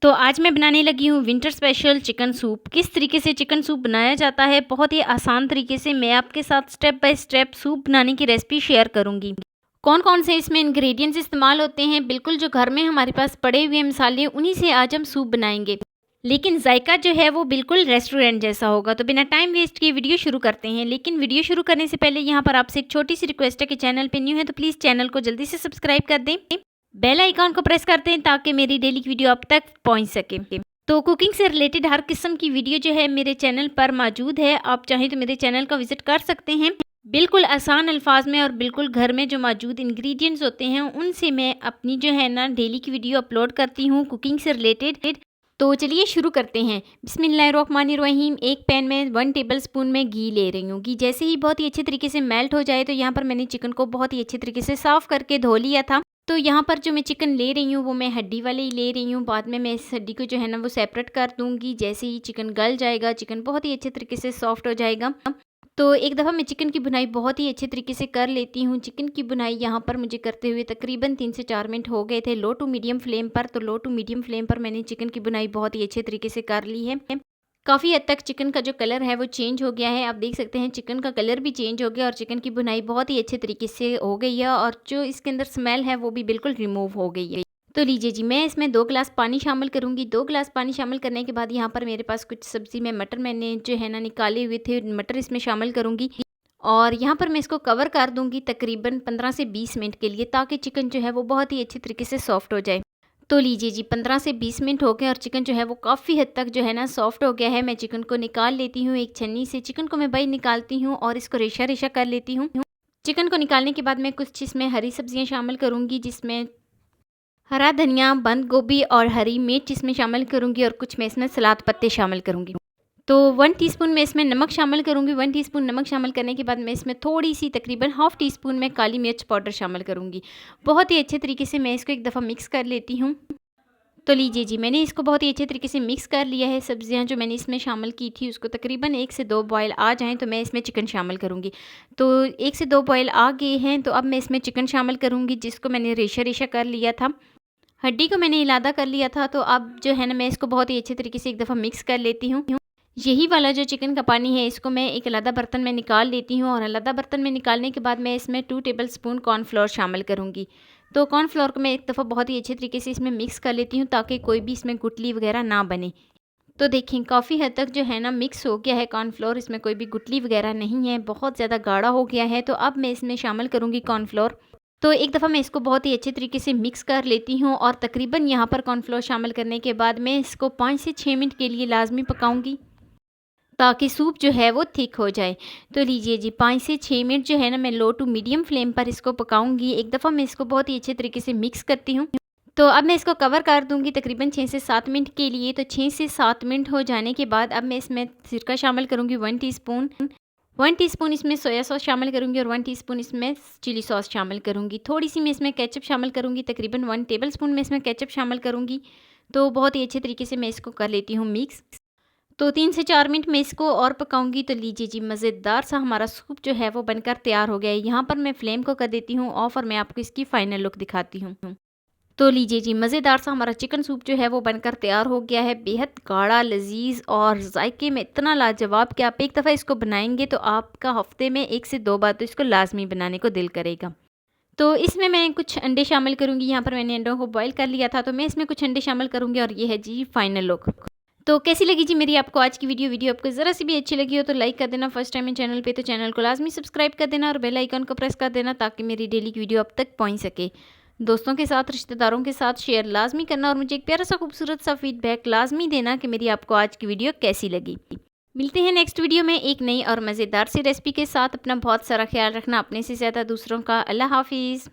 तो आज मैं बनाने लगी हूँ विंटर स्पेशल चिकन सूप। किस तरीके से चिकन सूप बनाया जाता है, बहुत ही आसान तरीके से मैं आपके साथ स्टेप बाय स्टेप सूप बनाने की रेसिपी शेयर करूँगी। कौन कौन से इसमें इंग्रेडिएंट्स इस्तेमाल होते हैं, बिल्कुल जो घर में हमारे पास पड़े हुए मसाले उन्हीं से आज हम सूप बनाएंगे, लेकिन जायका जो है वो बिल्कुल रेस्टोरेंट जैसा होगा। तो बिना टाइम वेस्ट किए वीडियो शुरू करते हैं। लेकिन वीडियो शुरू करने से पहले यहाँ पर आपसे एक छोटी सी रिक्वेस्ट है कि चैनल पे न्यू है तो प्लीज़ चैनल को जल्दी से सब्सक्राइब कर दें, बेल आइकॉन को प्रेस करते हैं ताकि मेरी डेली की वीडियो आप तक पहुंच सके। तो कुकिंग से रिलेटेड हर किस्म की वीडियो जो है मेरे चैनल पर मौजूद है, आप चाहें तो मेरे चैनल का विजिट कर सकते हैं। बिल्कुल आसान अल्फाज में और बिल्कुल घर में जो मौजूद इंग्रेडिएंट्स होते हैं उनसे मैं अपनी जो है ना डेली की वीडियो अपलोड करती हूँ कुकिंग से रिलेटेड। तो चलिए शुरू करते हैं। बिस्मिल्लाहिर्रहमानिर्रहीम। एक पैन में 1 टेबलस्पून में घी ले रही हूँ। घी जैसे ही बहुत ही अच्छे तरीके से मेल्ट हो जाए तो यहाँ पर मैंने चिकन को बहुत ही अच्छे तरीके से साफ़ करके धो लिया था। तो यहाँ पर जो मैं चिकन ले रही हूँ वो मैं हड्डी वाले ही ले रही हूँ। बाद में मैं इस हड्डी को जो है ना वो सेपरेट कर दूँगी। जैसे ही चिकन गल जाएगा, चिकन बहुत ही अच्छे तरीके से सॉफ्ट हो जाएगा। तो एक दफ़ा मैं चिकन की भुनाई बहुत ही अच्छे तरीके से कर लेती हूँ। चिकन की भुनाई यहाँ पर मुझे करते हुए तकरीबन 3 से 4 मिनट हो गए थे, लो टू मीडियम फ्लेम पर। तो लो टू मीडियम फ्लेम पर मैंने चिकन की भुनाई बहुत ही अच्छे तरीके से कर ली है। काफ़ी हद तक चिकन का जो कलर है वो चेंज हो गया है। आप देख सकते हैं चिकन का कलर भी चेंज हो गया और चिकन की भुनाई बहुत ही अच्छे तरीके से हो गई है और जो इसके अंदर स्मेल है वो भी बिल्कुल रिमूव हो गई है। तो लीजिए जी, मैं इसमें 2 गिलास पानी शामिल करूंगी। 2 गिलास पानी शामिल करने के बाद यहाँ पर मेरे पास कुछ सब्ज़ी में मटर मैंने जो है ना निकाले हुए थे, मटर इसमें शामिल करूँगी और यहाँ पर मैं इसको कवर कर दूँगी तकरीबन 15 से 20 मिनट के लिए, ताकि चिकन जो है वो बहुत ही अच्छे तरीके से सॉफ्ट हो जाए। तो लीजिए जी, 15 से 20 मिनट हो गए और चिकन जो है वो काफ़ी हद तक जो है ना सॉफ्ट हो गया है। मैं चिकन को निकाल लेती हूँ एक छन्नी से। चिकन को मैं बाहर निकालती हूँ और इसको रेशा रेशा कर लेती हूँ। चिकन को निकालने के बाद मैं कुछ इसमें हरी सब्जियाँ शामिल करूँगी, जिसमें हरा धनिया, बंद गोभी और हरी मिर्च इसमें शामिल करूँगी और कुछ मैं इसमें सलाद पत्ते शामिल करूँगी। तो 1 टीस्पून मैं इसमें नमक शामिल करूँगी। 1 टीस्पून नमक शामिल करने के बाद मैं इसमें थोड़ी सी तकरीबन ½ टीस्पून में काली मिर्च पाउडर शामिल करूँगी। बहुत ही अच्छे तरीके से मैं इसको एक दफ़ा मिक्स कर लेती हूँ। तो लीजिए जी, मैंने इसको बहुत ही अच्छे तरीके से मिक्स कर लिया है। सब्जियां जो मैंने इसमें शामिल की थी उसको तकरीबन 1 से 2 बॉयल आ जाएं तो मैं इसमें चिकन शामिल करूँगी। तो 1 से 2 बॉयल आ गए हैं तो अब मैं इसमें चिकन शामिल करूँगी, जिसको मैंने रेशा रेशा कर लिया था। हड्डी को मैंने इलादा कर लिया था। तो अब जो है ना मैं इसको बहुत ही अच्छे तरीके से एक दफ़ा मिक्स कर लेती हूँ। यही वाला जो चिकन का पानी है इसको मैं एक अलग बर्तन में निकाल लेती हूँ और अलग बर्तन में निकालने के बाद मैं इसमें 2 टेबलस्पून कॉर्नफ्लोर शामिल करूँगी। तो कॉर्नफ्लोर को मैं एक दफ़ा बहुत ही अच्छे तरीके से इसमें मिक्स कर लेती हूँ ताकि कोई भी इसमें गुठली वगैरह ना बने। तो देखें काफ़ी हद तक जो है ना मिक्स हो गया है कॉर्नफ्लोर, इसमें कोई भी गुठली वगैरह नहीं है, बहुत ज़्यादा गाढ़ा हो गया है। तो अब मैं इसमें शामिल करूँगी कॉर्नफ्लोर। तो एक दफ़ा मैं इसको बहुत ही अच्छे तरीके से मिक्स कर लेती हूँ और तकरीबन यहाँ पर कॉर्नफ्लोर शामिल करने के बाद मैं इसको 5 से 6 मिनट के लिए लाजमी पकाऊँगी ताकि सूप जो है वो थिक हो जाए। तो लीजिए जी, 5 से 6 मिनट जो है ना मैं लो टू मीडियम फ्लेम पर इसको पकाऊंगी। एक दफ़ा मैं इसको बहुत ही अच्छे तरीके से मिक्स करती हूँ। तो अब मैं इसको कवर कर दूंगी तकरीबन 6 से 7 मिनट के लिए। तो 6 से 7 मिनट हो जाने के बाद अब मैं इसमें सिरका शामिल करूँगी 1 टीस्पून। 1 टीस्पून इसमें सोया सॉस शामिल करूँगी और 1 टीस्पून इसमें चिली सॉस शामिल करूँगी। थोड़ी सी मैं इसमें केचप शामिल करूँगी, तकरीबन 1 टेबलस्पून में इसमें केचप शामिल करूँगी। तो बहुत ही अच्छे तरीके से मैं इसको कर लेती हूँ मिक्स। तो 3 से 4 मिनट में इसको और पकाऊंगी। तो लीजिए जी, मज़ेदार सा हमारा सूप जो है वो बनकर तैयार हो गया है। यहाँ पर मैं फ्लेम को कर देती हूँ ऑफ और मैं आपको इसकी फ़ाइनल लुक दिखाती हूँ। तो लीजिए जी, मज़ेदार सा हमारा चिकन सूप जो है वो बनकर तैयार हो गया है। बेहद गाढ़ा, लजीज और जायके में इतना लाजवाब कि आप एक दफ़ा इसको बनाएंगे तो आपका हफ्ते में 1 से 2 बार तो इसको लाजमी बनाने को दिल करेगा। तो इसमें मैं कुछ अंडे शामिल करूँगी। यहाँ पर मैंने अंडों को बॉयल कर लिया था तो मैं इसमें कुछ अंडे शामिल करूँगी और ये है जी फाइनल लुक। तो कैसी लगी जी मेरी आपको आज की वीडियो आपको ज़रा सी भी अच्छी लगी हो तो लाइक कर देना। फर्स्ट टाइम है चैनल पे तो चैनल को लाजमी सब्सक्राइब कर देना और बेल आइकन को प्रेस कर देना ताकि मेरी डेली की वीडियो अब तक पहुंच सके। दोस्तों के साथ, रिश्तेदारों के साथ शेयर लाजमी करना और मुझे एक प्यारा सा खूबसूरत सा फीडबैक लाजमी देना कि मेरी आपको आज की वीडियो कैसी लगी। मिलते हैं नेक्स्ट वीडियो में एक नई और मज़ेदार सी रेसिपी के साथ। अपना बहुत सारा ख्याल रखना, अपने से ज़्यादा दूसरों का। अल्लाह हाफिज़।